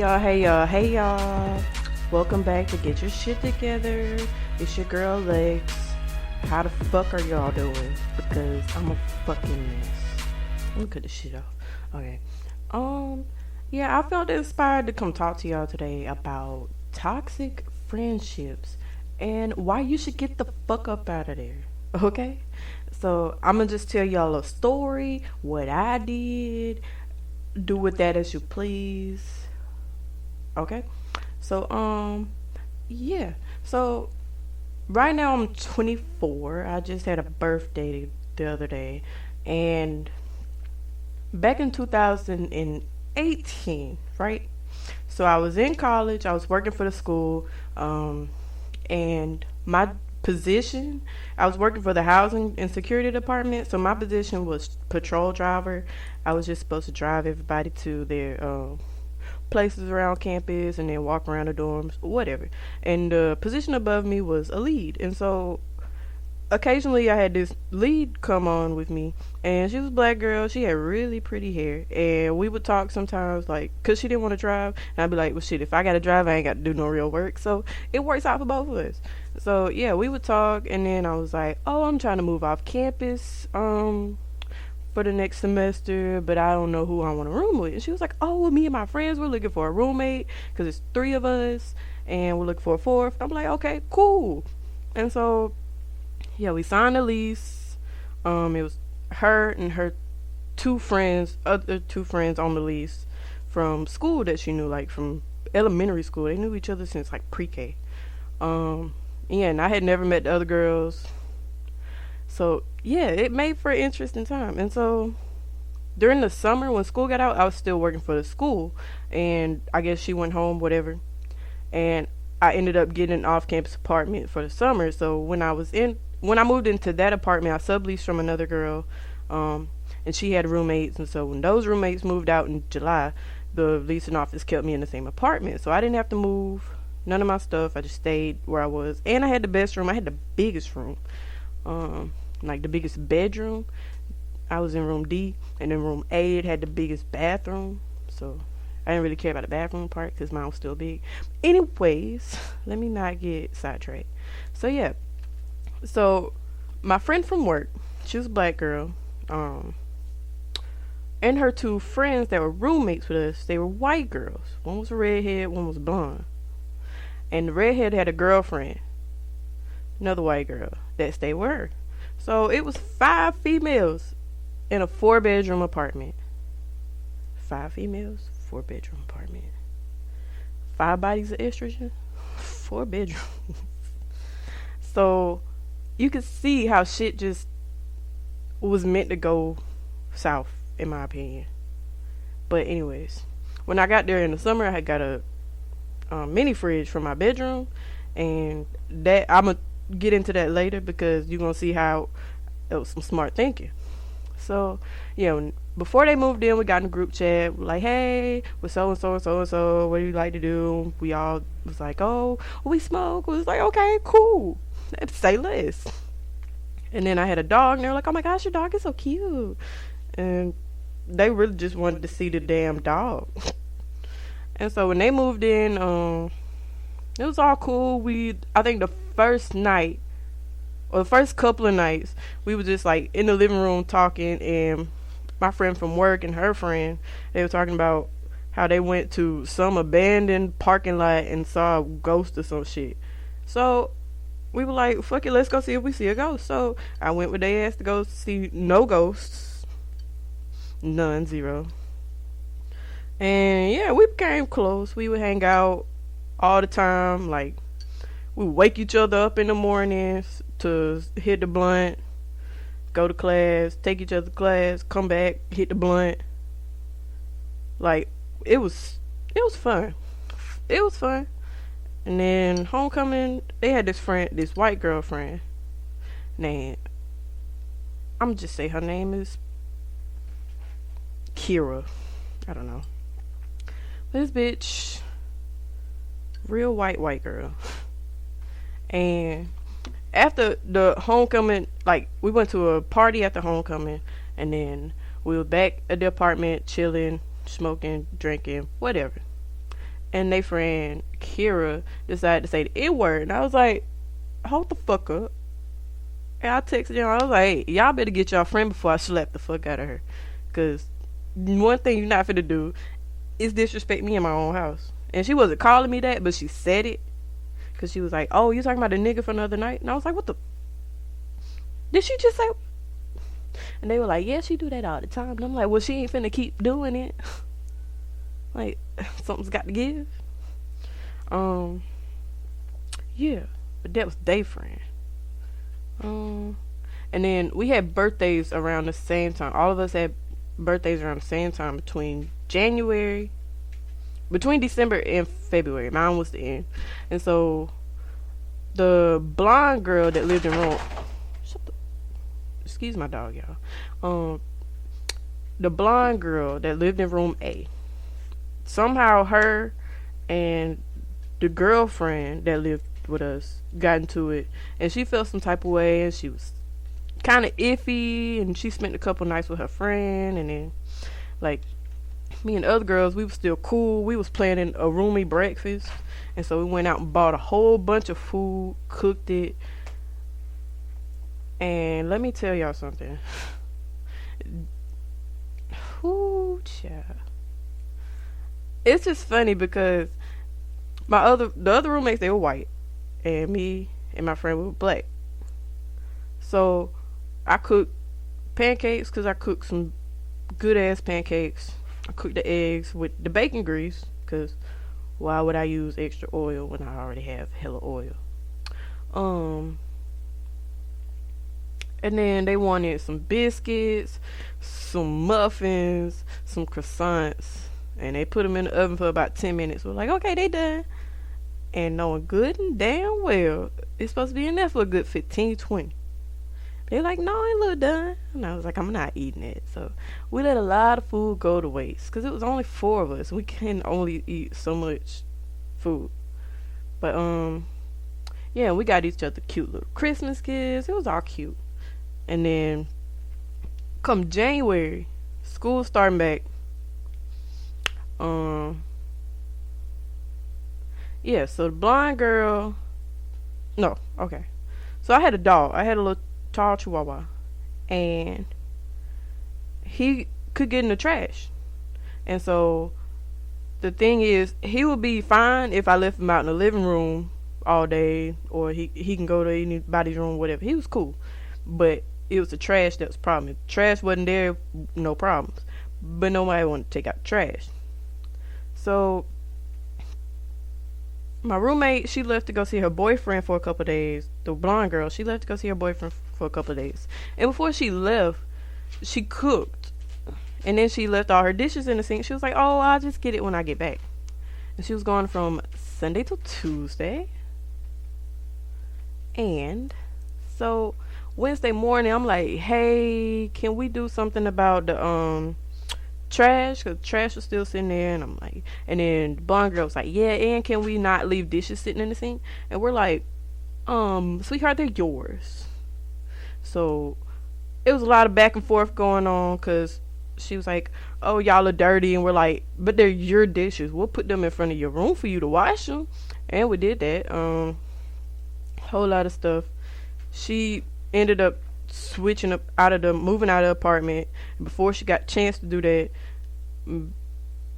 Hey y'all. Welcome back to Get Your Shit Together. It's your girl Lex. How the fuck are y'all doing? Because I'm a fucking mess. Let me cut this shit off. Okay. Yeah, I felt inspired to come talk to y'all today about toxic friendships and why you should get the fuck up out of there. Okay? So I'm gonna just tell y'all a story, what I did. Do with that as you please. Okay? So yeah. So right now I'm 24. I just had a birthday the other day, and back in 2018, right? So I was in college, I was working for the school, and my position, I was working for the housing and security department, so my position was patrol driver. I was just supposed to drive everybody to their places around campus and then walk around the dorms, whatever. And the position above me was a lead, and so occasionally I had this lead come on with me, and she was a black girl. She had really pretty hair, and we would talk sometimes, like, cause she didn't want to drive, and I'd be like, well, shit, if I gotta drive, I ain't got to do no real work, so it works out for both of us. So yeah, we would talk, and then I was like, oh, I'm trying to move off campus, for the next semester, but I don't know who I want to room with. And she was like, oh, well, me and my friends, we're looking for a roommate, cause it's three of us, and we're looking for a fourth. I'm like, okay, cool. And so yeah, we signed a lease. It was her and her other two friends on the lease from school that she knew, like from elementary school. They knew each other since like pre-K. Yeah, and I had never met the other girls. So yeah, it made for an interesting time. And so during the summer when school got out, I was still working for the school, and I guess she went home, whatever. And I ended up getting an off-campus apartment for the summer. So when I moved into that apartment, I subleased from another girl, and she had roommates. And so when those roommates moved out in July, the leasing office kept me in the same apartment. So I didn't have to move none of my stuff. I just stayed where I was. And I had the best room. I had the biggest room, like the biggest bedroom. I was in room D, and then room A, it had the biggest bathroom. So I didn't really care about the bathroom part because mine was still big. Anyways, let me not get sidetracked. So yeah. So my friend from work, she was a black girl, and her two friends that were roommates with us, they were white girls. One was a redhead, one was blonde. And the redhead had a girlfriend, another white girl, that stayed with her. So it was 5 females in a 4-bedroom apartment. 5 females, 4-bedroom apartment. 5 bodies of estrogen, 4 bedrooms. So you could see how shit just was meant to go south, in my opinion. But anyways, when I got there in the summer, I had got a mini fridge for my bedroom, and that I'm gonna get into that later because you're gonna see how it was some smart thinking. So yeah, before they moved in, we got in a group chat. We're like, hey, we're so and so and so and so. What do you like to do? We all was like, oh, we smoke. We was like, okay, cool. Say less. And then I had a dog, and they were like, oh my gosh, your dog is so cute. And they really just wanted to see the damn dog. And so when they moved in, it was all cool. I think the first night, or the first couple of nights, we were just like in the living room talking, and my friend from work and her friend, they were talking about how they went to some abandoned parking lot and saw a ghost or some shit. So we were like, fuck it, let's go see if we see a ghost. So I went with their ass to go see no ghosts. None, zero. And yeah, we became close. We would hang out all the time. Like, we would wake each other up in the mornings to hit the blunt, go to class, take each other to class, come back, hit the blunt. Like, it was fun. It was fun. And then homecoming, they had this white girlfriend named, I'm just say her name is Kira. I don't know. This bitch, real white girl. And after the homecoming, like, we went to a party after homecoming, and then we were back at the apartment chilling, smoking, drinking, whatever. and they friend Kira decided to say the N word, and I was like, hold the fuck up. And I texted y'all. I was like, hey, y'all better get y'all friend before I slap the fuck out of her, cause one thing you're not finna do is disrespect me in my own house. And she wasn't calling me that, but she said it, cause she was like, oh, you talking about the nigga from the other night? And I was like, what the? Did she just say? And they were like, yeah, she do that all the time. And I'm like, well, she ain't finna keep doing it. Like, something's got to give. Yeah, but that was day friend. And then we had birthdays around the same time. All of us had birthdays around the same time between December and February. Mine was the end. And so the blonde girl that lived in room, excuse my dog, y'all. The blonde girl that lived in room A, somehow her and the girlfriend that lived with us got into it, and she felt some type of way, and she was kind of iffy, and she spent a couple nights with her friend, and then like me and the other girls, we was still cool. We was planning a roomy breakfast, and so we went out and bought a whole bunch of food, cooked it, and let me tell y'all something. Ooh, child. It's just funny because the other roommates, they were white, and me and my friend, we were black. So I cooked pancakes because I cooked some good ass pancakes. I cooked the eggs with the bacon grease because why would I use extra oil when I already have hella oil? And then they wanted some biscuits, some muffins, some croissants, and they put them in the oven for about 10 minutes. We're like, okay, they done. And knowing good and damn well it's supposed to be in there for a good 15-20. They're like, no, it look done. And I was like, I'm not eating it. So we let a lot of food go to waste because it was only 4 of us. We can only eat so much food. But yeah, we got each other cute little Christmas gifts. It was all cute. And then come January, school starting back. Yeah, so the blonde girl, no, okay. So I had a dog. I had a little tall chihuahua, and he could get in the trash. And so the thing is, he would be fine if I left him out in the living room all day, or he can go to anybody's room, whatever. He was cool. But it was the trash that was the problem. If the trash wasn't there, no problems. But nobody wanted to take out the trash. So my roommate, she left to go see her boyfriend for a couple of days. The blonde girl, she left to go see her boyfriend for a couple of days. And before she left, she cooked. And then she left all her dishes in the sink. She was like, oh, I'll just get it when I get back. And she was gone from Sunday to Tuesday. And so Wednesday morning, I'm like, hey, can we do something about the trash? Because trash was still sitting there. And I'm like, and then the blonde girl was like, yeah, and can we not leave dishes sitting in the sink? And we're like, sweetheart, they're yours. So it was a lot of back and forth going on because she was like, oh, y'all are dirty. And we're like, but they're your dishes. We'll put them in front of your room for you to wash them. And we did that. Whole lot of stuff. She ended up moving out of the apartment. Before she got a chance to do that,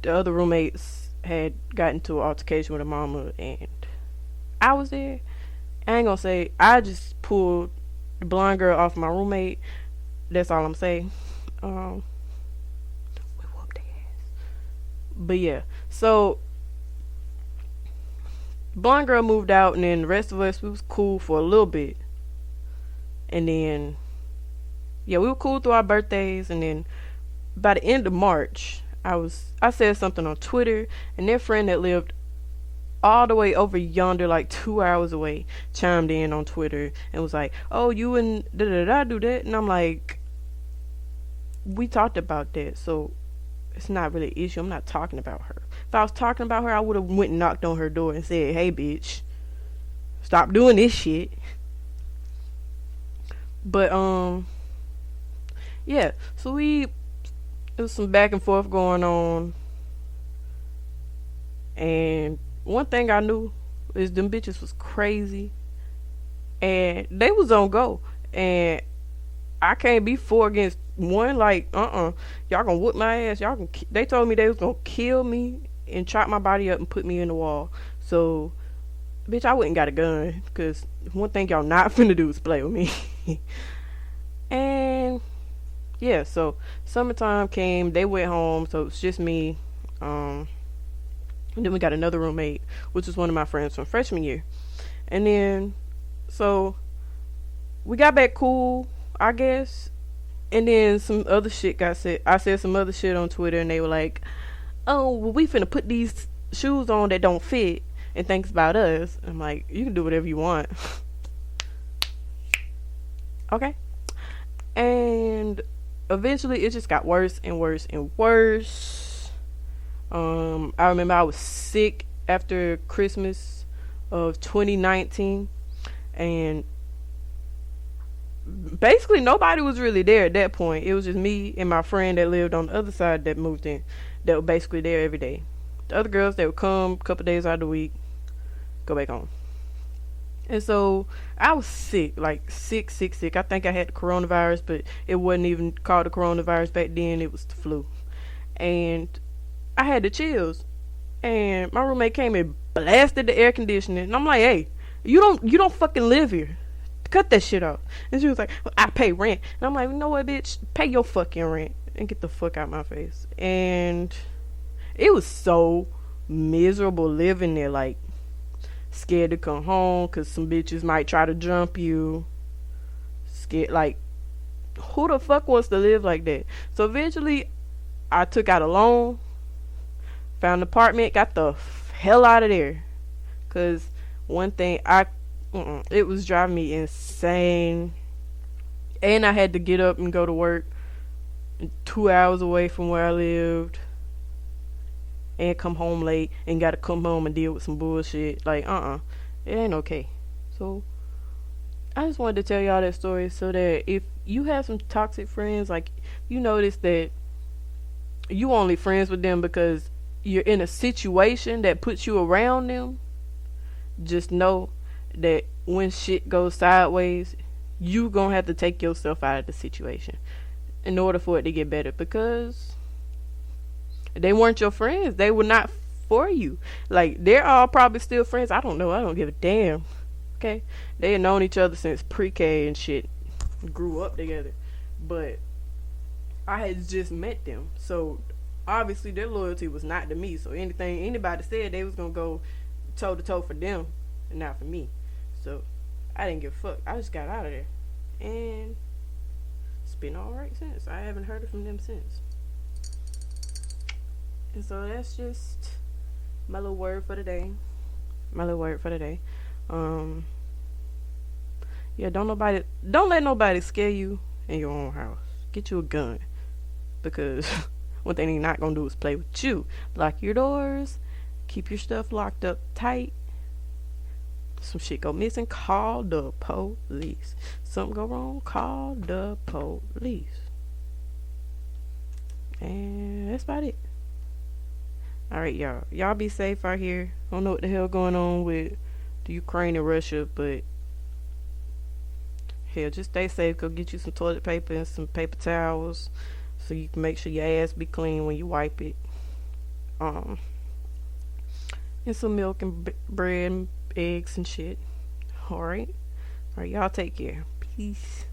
the other roommates had gotten into an altercation with her mama, and I was there. I ain't gonna say I just pulled the blonde girl off my roommate. That's all I'm saying. We whooped their ass. But yeah, so blonde girl moved out, and then the rest of us, we was cool for a little bit. And then yeah, we were cool through our birthdays. And then by the end of March, I said something on Twitter, and their friend that lived all the way over yonder, like 2 hours away, chimed in on Twitter and was like, oh, you and da da da do that. And I'm like, we talked about that, so it's not really an issue. I'm not talking about her. If I was talking about her, I would have went and knocked on her door and said, hey bitch, stop doing this shit. But yeah, so it was some back and forth going on, And one thing I knew is them bitches was crazy, and they was on go, and I can't be 4 against 1. Like, y'all gonna whoop my ass. Y'all can. They told me they was gonna kill me and chop my body up and put me in the wall. So, bitch, I wouldn't got a gun, cause one thing y'all not finna do is play with me. And yeah, so summertime came. They went home, so it's just me. And then we got another roommate, which was one of my friends from freshman year. And then, so we got back cool, I guess. And then some other shit got said. I said some other shit on Twitter, and they were like, "Oh, well, we finna put these shoes on that don't fit and thinks about us." I'm like, "You can do whatever you want." Okay. And eventually it just got worse and worse and worse. I remember I was sick after Christmas of 2019, and basically nobody was really there at that point. It was just me and my friend that lived on the other side that moved in, that were basically there every day. The other girls, they would come a couple days out of the week, go back home. And so I was sick, like sick, sick, sick. I think I had the coronavirus, but it wasn't even called the coronavirus back then. It was the flu. And I had the chills. And my roommate came and blasted the air conditioning. And I'm like, "Hey, you don't fucking live here. Cut that shit off." And she was like, "Well, I pay rent." And I'm like, "You know what, bitch? Pay your fucking rent and get the fuck out my face." And it was so miserable living there, like scared to come home because some bitches might try to jump you. Scared, like, who the fuck wants to live like that? So eventually, I took out a loan, found an apartment, got the hell out of there. Cause one thing it was driving me insane, and I had to get up and go to work 2 hours away from where I lived, and come home late, and gotta come home and deal with some bullshit. Like, it ain't okay. So I just wanted to tell y'all that story so that if you have some toxic friends, like, you notice that you only friends with them because you're in a situation that puts you around them, just know that when shit goes sideways, you gonna have to take yourself out of the situation in order for it to get better, because they weren't your friends. They were not for you. Like, they're all probably still friends. I don't know. I don't give a damn. Okay? They had known each other since pre-K and shit. Grew up together. But I had just met them. So obviously their loyalty was not to me. So anything anybody said, they was gonna go toe to toe for them and not for me. So I didn't give a fuck. I just got out of there. And it's been alright since. I haven't heard from them since. And so that's just my little word for the day. My little word for the day. Yeah, don't let nobody scare you in your own house. Get you a gun. Because one thing they're not gonna do is play with you. Lock your doors, keep your stuff locked up tight. Some shit go missing, call the police. Something go wrong, call the police. And that's about it. Alright, y'all. Y'all be safe out here. I don't know what the hell going on with the Ukraine and Russia, but hell, just stay safe. Go get you some toilet paper and some paper towels so you can make sure your ass be clean when you wipe it. And some milk and bread and eggs and shit. Alright? Alright, y'all take care. Peace.